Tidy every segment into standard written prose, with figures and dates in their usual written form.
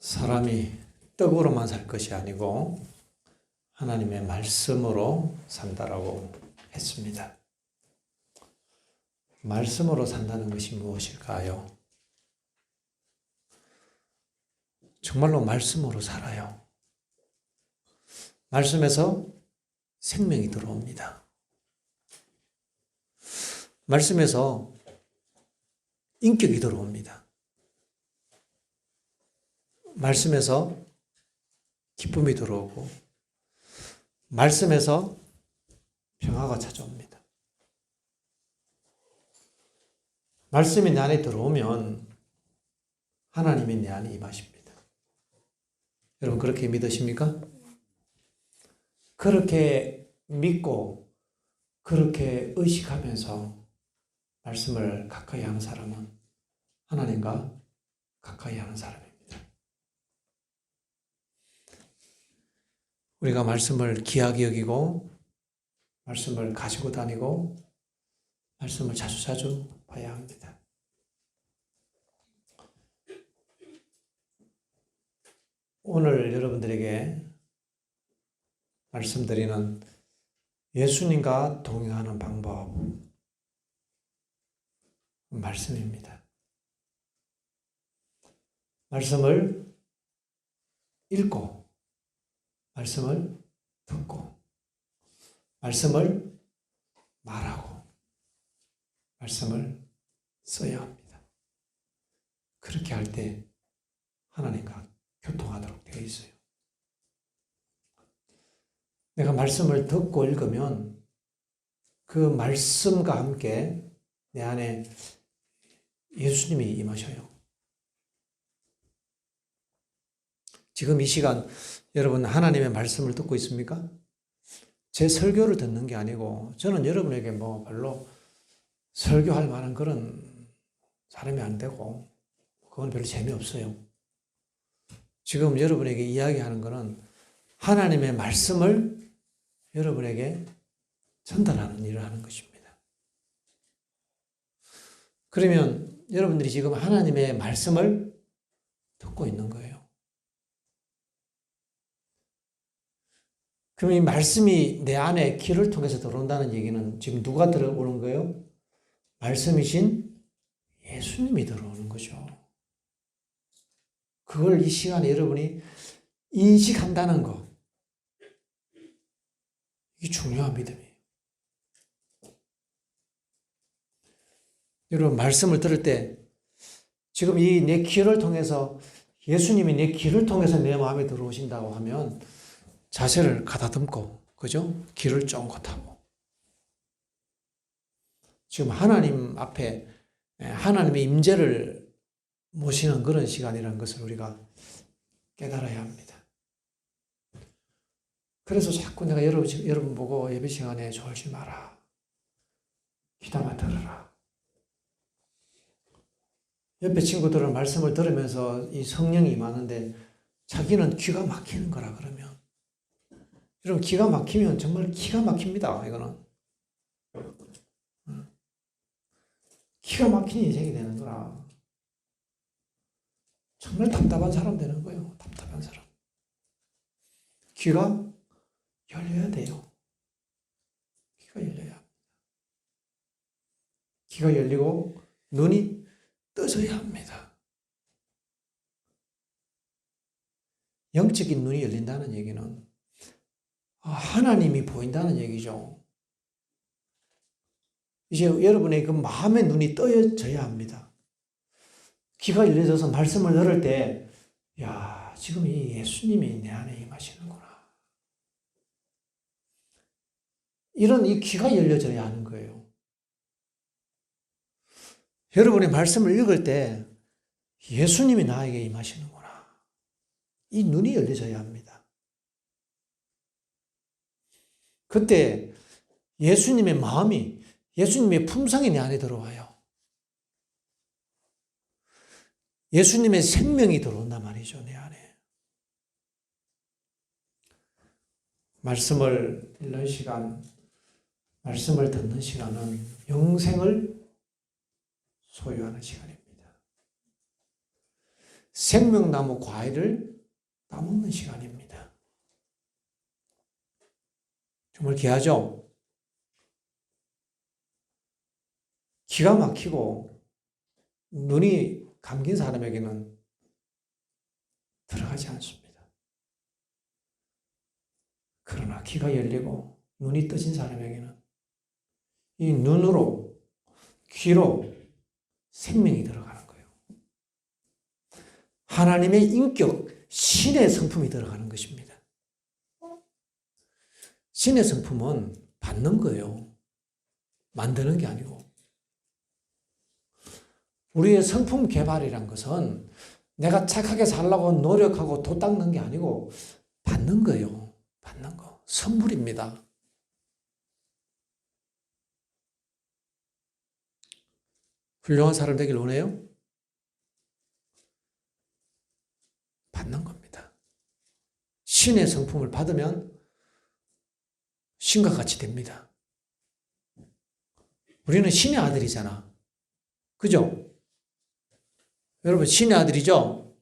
사람이 떡으로만 살 것이 아니고 하나님의 말씀으로 산다라고 했습니다. 말씀으로 산다는 것이 무엇일까요? 정말로 말씀으로 살아요. 말씀에서 생명이 들어옵니다. 말씀에서 인격이 들어옵니다. 말씀에서 기쁨이 들어오고 말씀에서 평화가 찾아옵니다. 말씀이 내 안에 들어오면 하나님이 내 안에 임하십니다. 여러분 그렇게 믿으십니까? 그렇게 믿고 그렇게 의식하면서 말씀을 가까이 하는 사람은 하나님과 가까이 하는 사람입니다. 우리가 말씀을 귀하게 여기고 말씀을 가지고 다니고 말씀을 자주자주 봐야 합니다. 오늘 여러분들에게 말씀드리는 예수님과 동행하는 방법 말씀입니다. 말씀을 읽고 말씀을 듣고 말씀을 말하고 말씀을 써야 합니다. 그렇게 할 때 하나님과 교통하도록 되어 있어요. 내가 말씀을 듣고 읽으면 그 말씀과 함께 내 안에 예수님이 임하셔요. 지금 이 시간 여러분 하나님의 말씀을 듣고 있습니까? 제 설교를 듣는 게 아니고 저는 여러분에게 별로 설교할 만한 그런 사람이 안 되고 그건 별로 재미없어요. 지금 여러분에게 이야기하는 것은 하나님의 말씀을 여러분에게 전달하는 일을 하는 것입니다. 그러면 여러분들이 지금 하나님의 말씀을 듣고 있는 거예요. 그럼 이 말씀이 내 안에 귀를 통해서 들어온다는 얘기는 지금 누가 들어오는 거예요? 말씀이신 예수님이 들어오는 거죠. 그걸 이 시간에 여러분이 인식한다는 거. 이게 중요한 믿음이에요. 여러분 말씀을 들을 때 지금 이 내 귀를 통해서 예수님이 내 귀를 통해서 내 마음에 들어오신다고 하면 자세를 가다듬고 그죠? 귀를 쫑긋하고 지금 하나님 앞에 하나님의 임재를 모시는 그런 시간이라는 것을 우리가 깨달아야 합니다. 그래서 자꾸 내가 여러분 보고 예배 시간에 졸지 마라. 귀담아 들으라. 옆에 친구들은 말씀을 들으면서 이 성령이 임하는데 자기는 귀가 막히는 거라 그러면 여러분 기가 막히면 정말 기가 막힙니다. 이거는 기가 막힌 인생이 되는 거라. 정말 답답한 사람 되는 거예요. 답답한 사람. 귀가 열려야 돼요. 귀가 열려야 합니다. 귀가 열리고 눈이 떠져야 합니다. 영적인 눈이 열린다는 얘기는 하나님이 보인다는 얘기죠. 이제 여러분의 그 마음의 눈이 떠져야 합니다. 귀가 열려져서 말씀을 들을 때, 야, 지금 이 예수님이 내 안에 임하시는구나. 이런 이 귀가 열려져야 하는 거예요. 여러분의 말씀을 읽을 때 예수님이 나에게 임하시는구나. 이 눈이 열려져야 합니다. 그때 예수님의 마음이, 예수님의 품성이 내 안에 들어와요. 예수님의 생명이 들어온단 말이죠, 내 안에. 말씀을 읽는 시간, 말씀을 듣는 시간은 영생을 소유하는 시간입니다. 생명나무 과일을 따먹는 시간입니다. 정말 귀하죠? 기가 막히고 눈이 감긴 사람에게는 들어가지 않습니다. 그러나 귀가 열리고 눈이 떠진 사람에게는 이 눈으로, 귀로 생명이 들어가는 거예요. 하나님의 인격, 신의 성품이 들어가는 것입니다. 신의 성품은 받는 거예요. 만드는 게 아니고. 우리의 성품 개발이란 것은 내가 착하게 살려고 노력하고 도 닦는 게 아니고 받는 거예요. 받는 거. 선물입니다. 훌륭한 사람 되길 원해요? 받는 겁니다. 신의 성품을 받으면 신과 같이 됩니다. 우리는 신의 아들이잖아. 그죠? 여러분, 신의 아들이죠?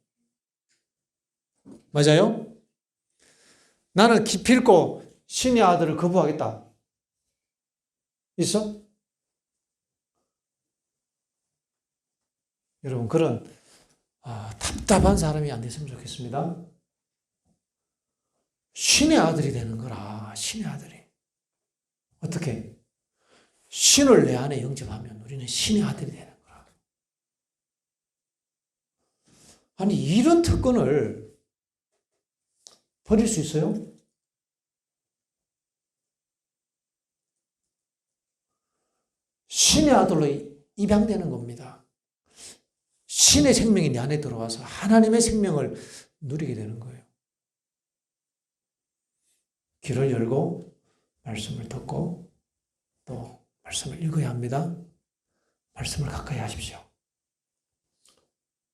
맞아요? 나는 기필코 신의 아들을 거부하겠다. 있어? 여러분, 그런 답답한 사람이 안 됐으면 좋겠습니다. 신의 아들이 되는 거라, 신의 아들이. 어떻게? 신을 내 안에 영접하면 우리는 신의 아들이 되는 거라. 아니, 이런 특권을 버릴 수 있어요? 신의 아들로 입양되는 겁니다. 신의 생명이 내 안에 들어와서 하나님의 생명을 누리게 되는 거예요. 귀를 열고 말씀을 듣고 또 말씀을 읽어야 합니다. 말씀을 가까이 하십시오.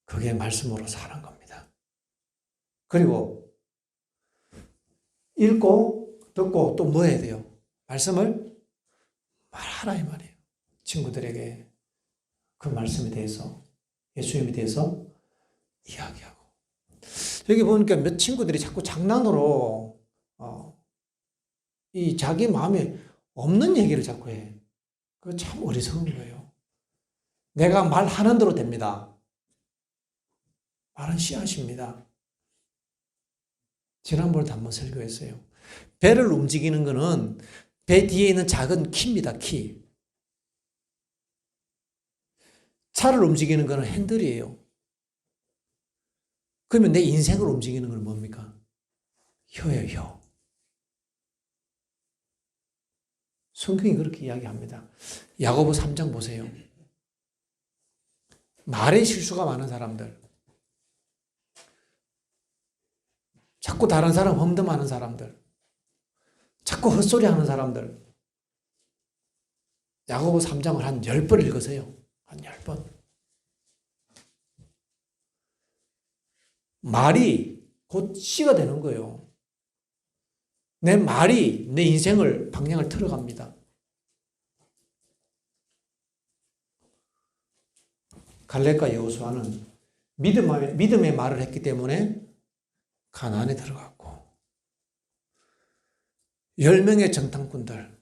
그게 말씀으로 사는 겁니다. 그리고 읽고 듣고 또 뭐 해야 돼요? 말씀을 말하라 이 말이에요. 친구들에게 그 말씀에 대해서, 예수님에 대해서 이야기하고. 여기 보니까 몇 친구들이 자꾸 장난으로 이 자기 마음에 없는 얘기를 자꾸 해. 그거 참 어리석은 거예요. 내가 말하는 대로 됩니다. 말은 씨앗입니다. 지난번에도 한번 설교했어요. 배를 움직이는 거는 배 뒤에 있는 작은 키입니다. 키. 차를 움직이는 거는 핸들이에요. 그러면 내 인생을 움직이는 건 뭡니까? 혀예요, 혀. 성경이 그렇게 이야기합니다. 야고보 3장 보세요. 말에 실수가 많은 사람들, 자꾸 다른 사람 험담하는 사람들, 자꾸 헛소리하는 사람들, 야고보 3장을 한 10번 읽으세요. 한 10번. 말이 곧 씨가 되는 거예요. 내 말이 내 인생을, 방향을 틀어갑니다. 갈렙과 여호수아는 믿음의 말을 했기 때문에 가나안에 들어갔고, 10명의 정탐꾼들,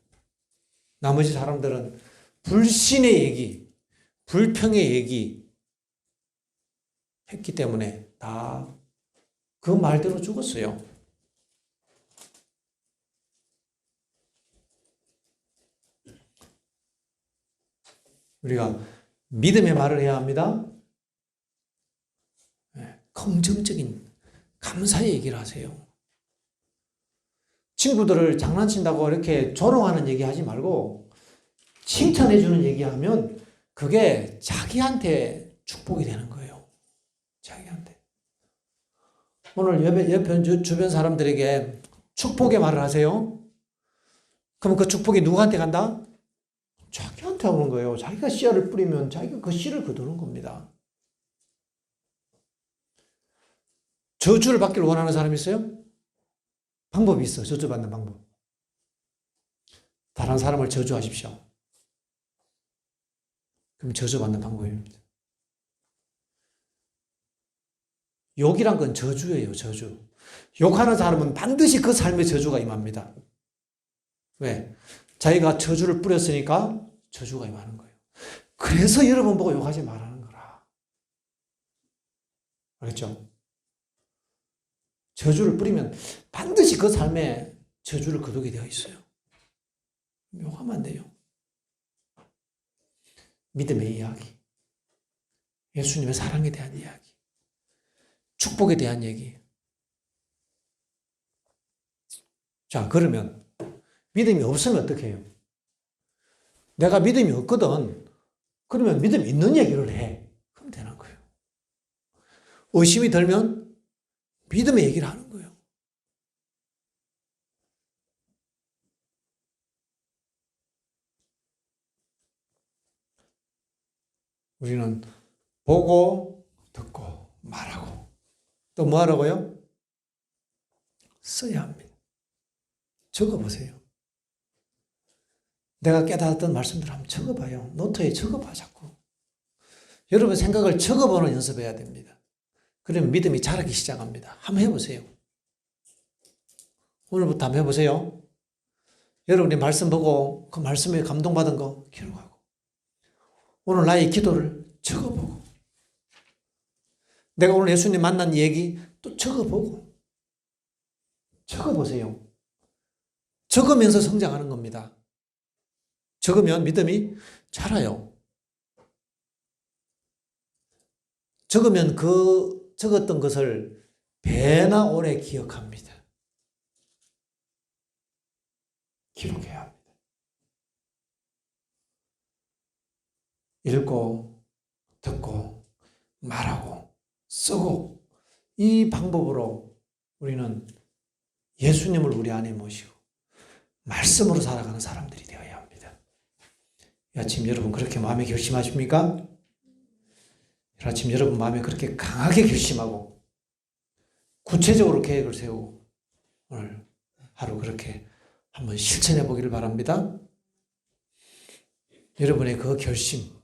나머지 사람들은 불신의 얘기, 불평의 얘기 했기 때문에 다 그 말대로 죽었어요. 우리가 믿음의 말을 해야 합니다. 긍정적인 감사의 얘기를 하세요. 친구들을 장난친다고 이렇게 조롱하는 얘기 하지 말고 칭찬해주는 얘기하면 그게 자기한테 축복이 되는 거예요. 자기한테. 오늘 옆에 주변 사람들에게 축복의 말을 하세요. 그럼 그 축복이 누구한테 간다? 자기한테 오는 거예요. 자기가 씨앗을 뿌리면 자기가 그 씨를 거두는 겁니다. 저주를 받기를 원하는 사람이 있어요? 방법이 있어. 저주받는 방법. 다른 사람을 저주하십시오. 그럼 저주받는 방법입니다. 욕이란 건 저주예요, 저주. 욕하는 사람은 반드시 그 삶에 저주가 임합니다. 왜? 자기가 저주를 뿌렸으니까 저주가 임하는 거예요. 그래서 여러분 보고 욕하지 말라는 거라. 알겠죠? 저주를 뿌리면 반드시 그 삶에 저주를 거두게 되어 있어요. 욕하면 안 돼요. 믿음의 이야기, 예수님의 사랑에 대한 이야기, 축복에 대한 얘기. 자, 그러면 믿음이 없으면 어떻게 해요? 내가 믿음이 없거든. 그러면 믿음 있는 얘기를 해. 그럼 되는 거예요. 의심이 들면 믿음의 얘기를 하는 거예요. 우리는 보고, 듣고, 말하고. 또 뭐 하라고요? 써야 합니다. 적어보세요. 내가 깨달았던 말씀들 한번 적어봐요. 노트에 적어봐, 자꾸. 여러분 생각을 적어보는 연습해야 됩니다. 그러면 믿음이 자라기 시작합니다. 한번 해보세요. 오늘부터 한번 해보세요. 여러분이 말씀 보고 그 말씀에 감동받은 거 기록하고, 오늘 나의 기도를 적어보고, 내가 오늘 예수님 만난 얘기 또 적어보고, 적어보세요. 적으면서 성장하는 겁니다. 적으면 믿음이 자라요. 적으면 그 적었던 것을 배나 오래 기억합니다. 기록해야 합니다. 읽고, 듣고, 말하고, 쓰고, 이 방법으로 우리는 예수님을 우리 안에 모시고 말씀으로 살아가는 사람들이 되어야 합니다. 이 아침 여러분 그렇게 마음에 결심하십니까? 이 아침 여러분 마음에 그렇게 강하게 결심하고 구체적으로 계획을 세우고 오늘 하루 그렇게 한번 실천해 보기를 바랍니다. 여러분의 그 결심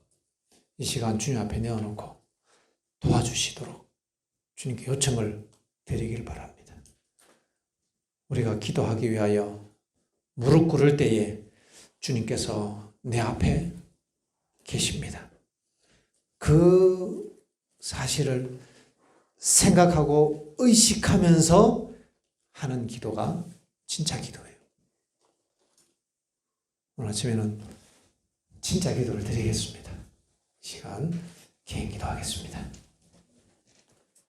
이 시간 주님 앞에 내어놓고 도와주시도록 주님께 요청을 드리길 바랍니다. 우리가 기도하기 위하여 무릎 꿇을 때에 주님께서 내 앞에 계십니다. 그 사실을 생각하고 의식하면서 하는 기도가 진짜 기도예요. 오늘 아침에는 진짜 기도를 드리겠습니다. 이 시간 개인 기도하겠습니다.